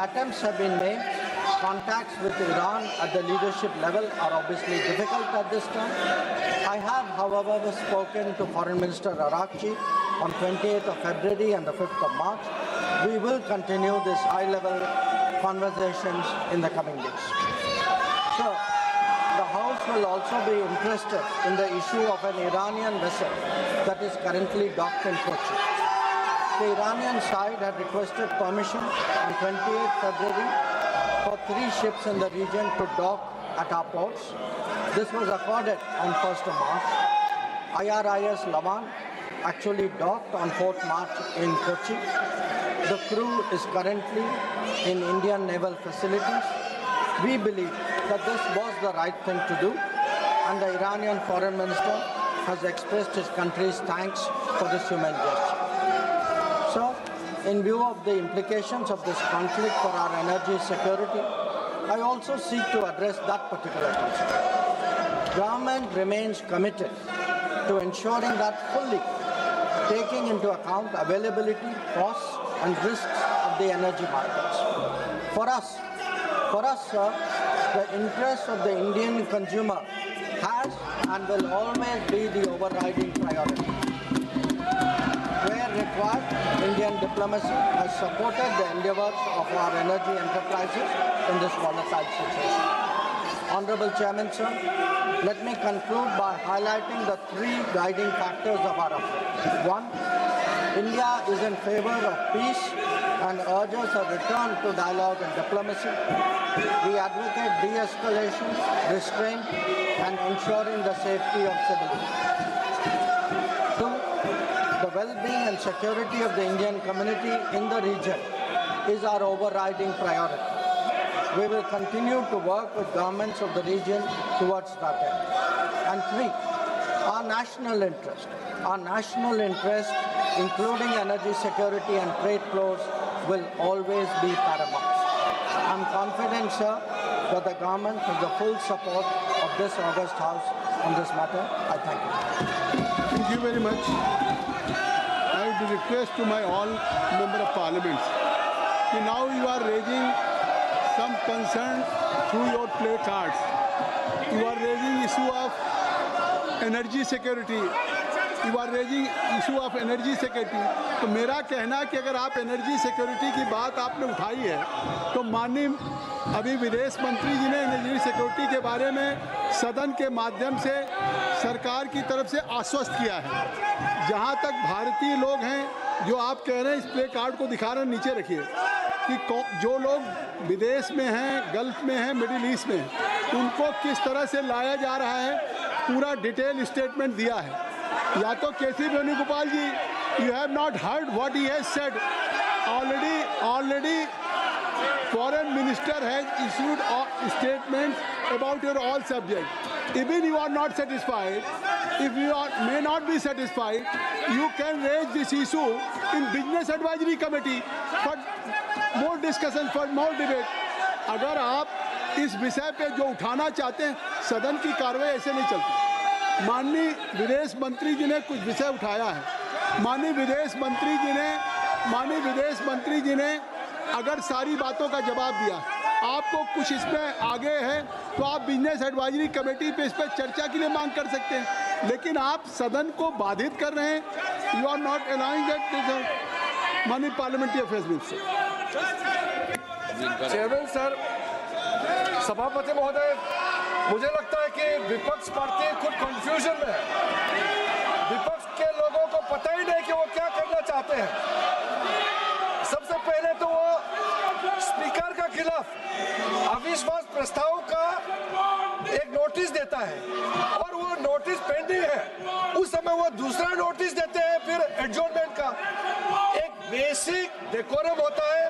attempts have been made, contacts with Iran at the leadership level are obviously difficult at this time. I have, however, spoken to Foreign Minister Arakchi on 28th of February and the 5th of March. We will continue this high-level conversations in the coming days. So, the House will also be interested in the issue of an Iranian vessel that is currently docked in Kochi. The Iranian side had requested permission on 28th February for 3 ships in the region to dock at our ports. This was accorded on 1st of March. IRIS Lavan actually docked on 4th March in Kochi. The crew is currently in Indian naval facilities. We believe that this was the right thing to do, and the Iranian foreign minister has expressed his country's thanks for this human gesture. So, in view of the implications of this conflict for our energy security, I also seek to address that particular concern. Government remains committed to ensuring that fully taking into account availability, costs and risks of the energy markets. For us, sir, the interest of the Indian consumer has and will always be the overriding priority. Where required, Indian diplomacy has supported the endeavors of our energy enterprises in this volatile situation. Honorable Chairman, sir, let me conclude by highlighting the 3 guiding factors of our approach. 1, India is in favor of peace and urges a return to dialogue and diplomacy. We advocate de-escalation, restraint, and ensuring the safety of civilians. 2, the well-being and security of the Indian community in the region is our overriding priority. We will continue to work with governments of the region towards that end. And 3, our national interest, including energy security and trade flows, will always be paramount. I'm confident, sir, that the government has the full support of this august House on this matter. I thank you. Thank you very much. I would request to my all member of parliaments. Now you are raising some concern through your play cards. You are raising issue of energy security. You are raising issue of energy security. तो मेरा कहना है कि अगर आप energy security की बात आपने उठाई है तो माननीय अभी विदेश मंत्री जी ने एनर्जी सिक्योरिटी के बारे में सदन के माध्यम से सरकार की तरफ से आश्वस्त किया है। जहां तक भारतीय लोग हैं जो आप कह रहे हैं, इस प्ले कार्ड को दिखा रहे हैं, नीचे रखिए कि जो लोग विदेश में हैं, गल्फ में हैं, मिडिल ईस्ट में हैं, उनको किस तरह से लाया जा रहा है, पूरा डिटेल स्टेटमेंट दिया है। या तो केसी वेणुगोपाल जी, you have not heard what he has said. Already foreign minister has issued statements about your all subject. Even you are not satisfied, if you may not be satisfied, you can raise this issue in business advisory committee for more discussion, for more debate. अगर आप इस विषय पे जो उठाना चाहते हैं, सदन की कार्रवाई ऐसे नहीं चलती। माननीय विदेश मंत्री जी ने कुछ विषय उठाया है। माननीय विदेश मंत्री जी ने अगर सारी बातों का जवाब दिया, आपको कुछ इसमें आगे है तो आप बिजनेस एडवाइजरी कमेटी पे इस पर चर्चा के लिए मांग कर सकते हैं, लेकिन आप सदन को बाधित कर रहे हैं। You are not allowing that. माननीय parliamentary affairs minister. Chairman sir, सभापति महोदय, मुझे लगता है कि विपक्ष पार्टी खुद कंफ्यूजन में है। विपक्ष के लोगों को पता ही नहीं कि वो क्या करना चाहते हैं। सबसे पहले तो वो स्पीकर के खिलाफ अविश्वास प्रस्ताव का एक नोटिस देता है और वो नोटिस पेंडिंग है। उस समय वो दूसरा नोटिस देते हैं, फिर एडजॉर्नमेंट का। एक बेसिक डेकोरम होता है,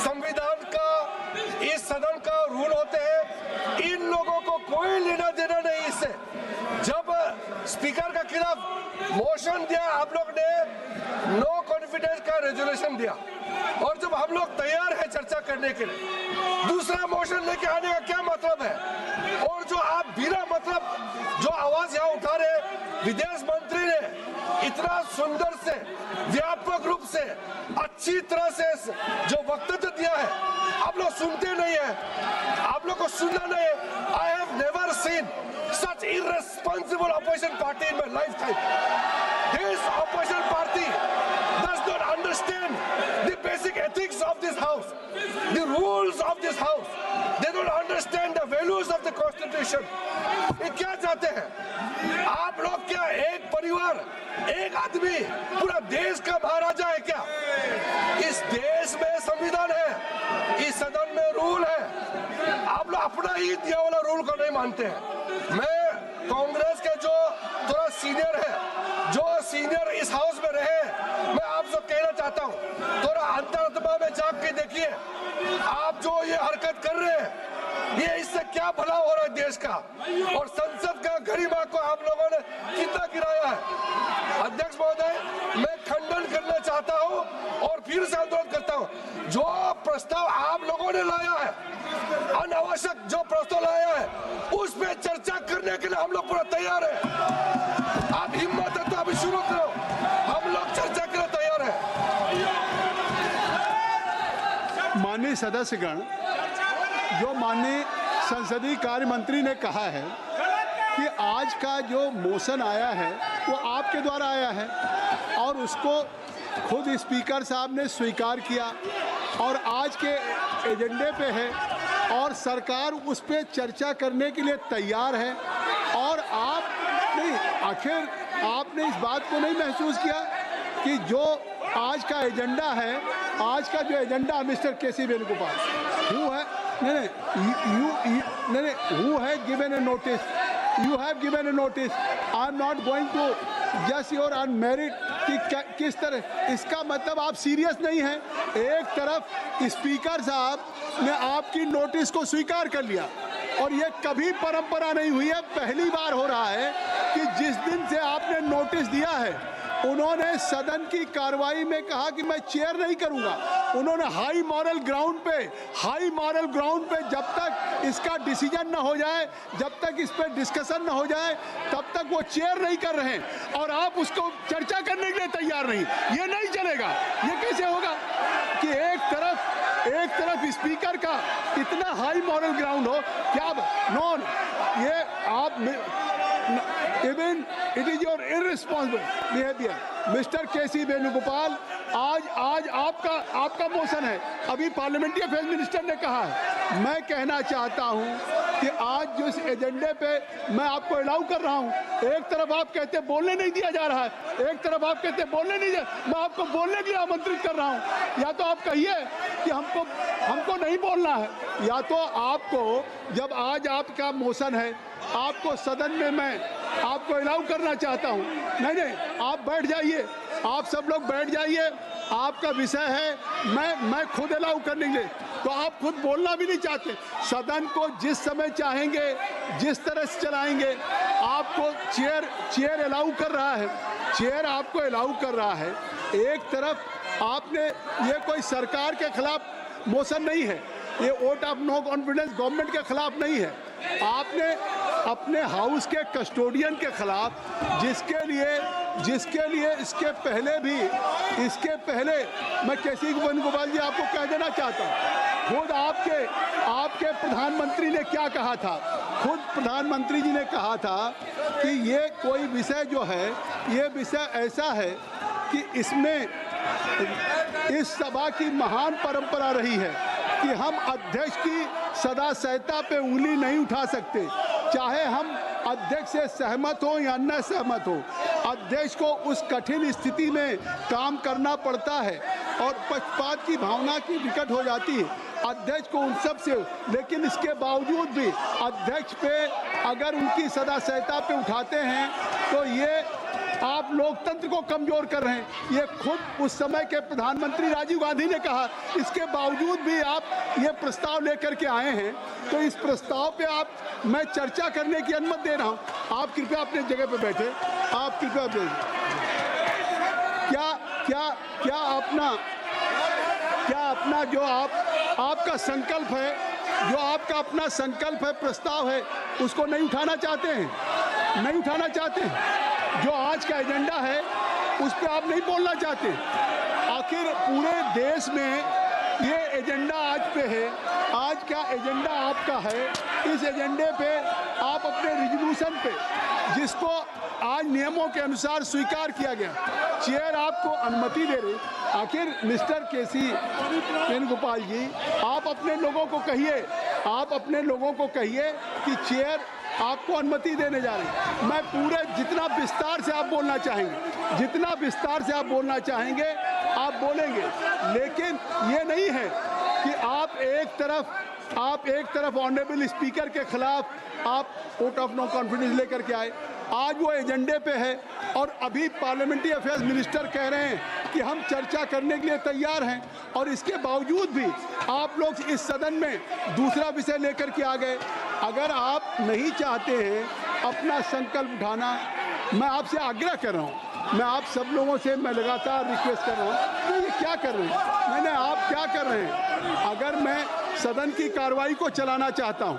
संविधान का, इस सदन का रूल होते हैं। इन लोगों को कोई लेना देना नहीं इससे। जब स्पीकर के खिलाफ मोशन दिया, आप लोग ने नो कॉन्फिडेंस का रेजोल्यूशन दिया, और जब हम लोग तैयार हैं चर्चा करने के लिए, दूसरा मोशन लेके आने का क्या मतलब है? और जो आप बिना मतलब जो आवाज यहाँ उठा रहे, विदेश मंत्री ने इतना सुंदर से, व्यापक रूप से, अच्छी तरह से जो वक्तव्य दिया है, सुनते नहीं है, आप लोग को सुनना नहीं है। I have never seen such irresponsible opposition party in my lifetime. This opposition party does not understand the basic ethics of this house, the rules of this house. They don't understand the values of the constitution. ये क्या चाहते हैं आप लोग? क्या एक परिवार, एक आदमी पूरा देश का महाराजा है क्या? इस देश में संविधान है, इस सदन में रूल है, आप लोग अपना ही दिया वाला रूल को नहीं मानते हैं। मैं कांग्रेस के जो थोड़ा सीनियर है, जो सीनियर इस हाउस में रहे, मैं आपसे कहना चाहता हूँ, थोड़ा अंतरात्मा में झांक के देखिए, आप जो ये हरकत कर रहे हैं, ये इससे क्या भला हो रहा है देश का, और संसद का गरिमा को आप लोगों ने कितना गिराया है। अध्यक्ष महोदय, मैं खंडन करना चाहता हूँ और फिर से अनुरोध करता हूँ, जो प्रस्ताव आप लोगों ने लाया है, अनावश्यक जो प्रस्ताव लाया है, उस पे चर्चा करने के लिए हम लोग पूरा तैयार है। आप हिम्मत है तो अभी शुरू करो, हम लोग चर्चा के लिए तैयार है। माननीय सदस्यगण, जो माननीय संसदीय कार्य मंत्री ने कहा है कि आज का जो मोशन आया है वो आपके द्वारा आया है और उसको खुद स्पीकर साहब ने स्वीकार किया और आज के एजेंडे पे है और सरकार उस पर चर्चा करने के लिए तैयार है। और आप नहीं, आखिर आपने इस बात को नहीं महसूस किया कि जो आज का एजेंडा है, आज का जो agenda mister KC Venugopal who है हु है given a notice, you have given a notice, I am not going to just your unmerited कि किस तरह, इसका मतलब आप सीरियस नहीं हैं। एक तरफ स्पीकर साहब ने आपकी नोटिस को स्वीकार कर लिया और ये कभी परंपरा नहीं हुई है, पहली बार हो रहा है कि जिस दिन से आपने नोटिस दिया है उन्होंने सदन की कार्रवाई में कहा कि मैं चेयर नहीं करूंगा। उन्होंने हाई मॉरल ग्राउंड पे जब तक इसका डिसीजन ना हो जाए, जब तक इस पर डिस्कशन ना हो जाए, तब तक वो चेयर नहीं कर रहे हैं और आप उसको चर्चा करने के लिए तैयार नहीं। ये नहीं चलेगा। ये कैसे होगा कि एक तरफ स्पीकर का इतना हाई मॉरल ग्राउंड हो, क्या नॉन ये आप even it is your irresponsible behaviour. Mister केसी वेणुगोपाल, आज आपका मोशन है, अभी पार्लियामेंट्री अफेयर्स मिनिस्टर ने कहा है। मैं कहना चाहता हूं कि आज जो इस एजेंडे पे मैं आपको अलाउ कर रहा हूं, एक तरफ आप कहते बोलने नहीं दिया जा रहा है, एक तरफ आप कहते बोलने नहीं दिया, मैं आपको बोलने के लिए आमंत्रित कर रहा हूं। या तो आप कहिए कि हमको नहीं बोलना है, या तो आपको, जब आज आपका मोशन है, आपको सदन में मैं आपको अलाउ करना चाहता हूं। नहीं, आप बैठ जाइए, आप सब लोग बैठ जाइए, आपका विषय है। मैं खुद अलाउ करने के लिए, तो आप खुद बोलना भी नहीं चाहते। सदन को जिस समय चाहेंगे जिस तरह से चलाएंगे। आपको चेयर अलाउ कर रहा है, चेयर आपको अलाउ कर रहा है। एक तरफ आपने, ये कोई सरकार के खिलाफ मोशन नहीं है, ये vote of no confidence government के खिलाफ नहीं है। आपने अपने हाउस के कस्टोडियन के खिलाफ, जिसके लिए इसके पहले मैं केसी वेणुगोपाल जी आपको कह देना चाहता हूँ, खुद आपके प्रधानमंत्री ने क्या कहा था? खुद प्रधानमंत्री जी ने कहा था कि ये कोई विषय जो है, ये विषय ऐसा है कि इसमें इस सभा की महान परंपरा रही है कि हम अध्यक्ष की सदा सहता पे उंगली नहीं उठा सकते, चाहे हम अध्यक्ष से सहमत हो या न सहमत हो। अध्यक्ष को उस कठिन स्थिति में काम करना पड़ता है और पक्षपात की भावना की विकट हो जाती है अध्यक्ष को उन सब से। लेकिन इसके बावजूद भी अध्यक्ष पे अगर उनकी सदा सहता पे उठाते हैं तो ये आप लोकतंत्र को कमजोर कर रहे हैं। ये खुद उस समय के प्रधानमंत्री राजीव गांधी ने कहा। इसके बावजूद भी आप ये प्रस्ताव लेकर के आए हैं, तो इस प्रस्ताव पे मैं चर्चा करने की अनुमति दे रहा हूं। आप कृपया अपने जगह पे बैठे, आप कृपया क्या अपना जो आपका संकल्प है, जो आपका अपना संकल्प है, प्रस्ताव है, उसको नहीं उठाना चाहते हैं? नहीं उठाना चाहते हैं? जो आज का एजेंडा है उस पर आप नहीं बोलना चाहते? आखिर पूरे देश में ये एजेंडा आज पे है, आज का एजेंडा आपका है, इस एजेंडे पे आप अपने रिजोल्यूशन पे, जिसको आज नियमों के अनुसार स्वीकार किया गया, चेयर आपको अनुमति दे रही। आखिर मिस्टर केसी वेणुगोपाल जी, आप अपने लोगों को कहिए, आप अपने लोगों को कहिए कि चेयर आपको अनुमति देने जा रही। मैं पूरे जितना विस्तार से आप बोलना चाहेंगे, जितना विस्तार से आप बोलना चाहेंगे आप बोलेंगे, लेकिन ये नहीं है कि आप एक तरफ ऑनरेबल स्पीकर के खिलाफ आप वोट ऑफ नो कॉन्फिडेंस लेकर के आए। आज वो एजेंडे पे है और अभी पार्लियामेंट्री अफेयर्स मिनिस्टर कह रहे हैं कि हम चर्चा करने के लिए तैयार हैं, और इसके बावजूद भी आप लोग इस सदन में दूसरा विषय लेकर के आ गए। अगर आप नहीं चाहते हैं अपना संकल्प उठाना, मैं आपसे आग्रह कर रहा हूँ, मैं आप सब लोगों से मैं लगातार रिक्वेस्ट कर रहा हूँ कि ये क्या कर रहे हैं, मैंने आप क्या कर रहे हैं। अगर मैं सदन की कार्रवाई को चलाना चाहता हूँ,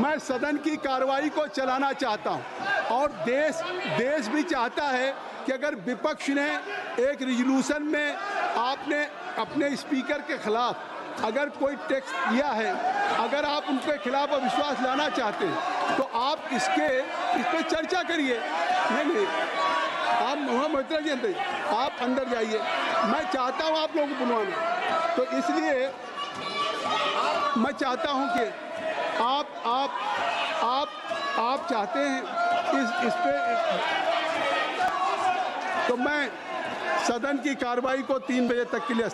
मैं सदन की कार्रवाई को चलाना चाहता हूँ, और देश भी चाहता है कि अगर विपक्ष ने एक रिजोल्यूशन में आपने अपने स्पीकर के खिलाफ अगर कोई टेक्स्ट दिया है, अगर आप उनके खिलाफ अविश्वास लाना चाहते हैं तो आप इस पर चर्चा करिए। नहीं, आप मोहम्मद जी अंदर, आप अंदर जाइए, मैं चाहता हूँ आप लोगों को बुलवाना, तो इसलिए मैं चाहता हूँ कि आप चाहते हैं इस पे, तो मैं सदन की कार्रवाई को 3 बजे तक के लिए